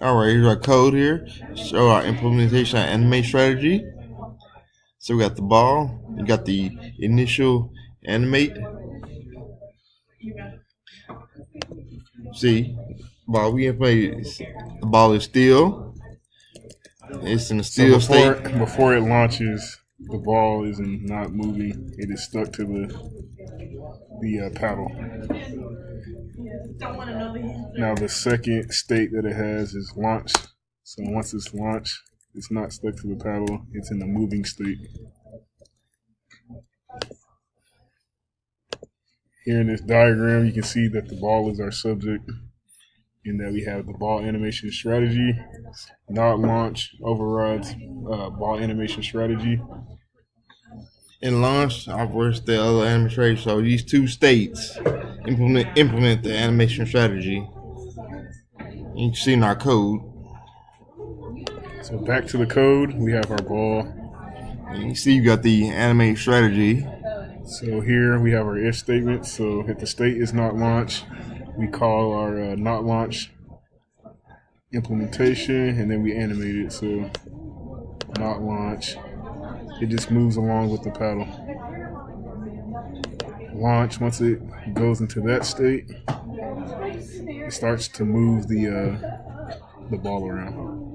All right, here's our code here. Show our implementation and animate strategy. So we got the ball. You got the initial animate. See, ball we implemented. The ball is still. It's in a So still state. before it launches, the ball is not moving. It is stuck to the paddle. Now the second state that it has is launch. So once it's launched, it's not stuck to the paddle. It's in the moving state. Here in this diagram, you can see that the ball is our subject, and that we have the ball animation strategy, not launch, overrides ball animation strategy. In launch, operates the other animation. So these two states implement the animation strategy. You can see in our code. So back to the code, we have our ball. You can see you got the animate strategy. So here we have our if statement. So if the state is not launch, we call our not launch implementation, and then we animate it. So not launch, it just moves along with the paddle. Launch, once it goes into that state, it starts to move the ball around.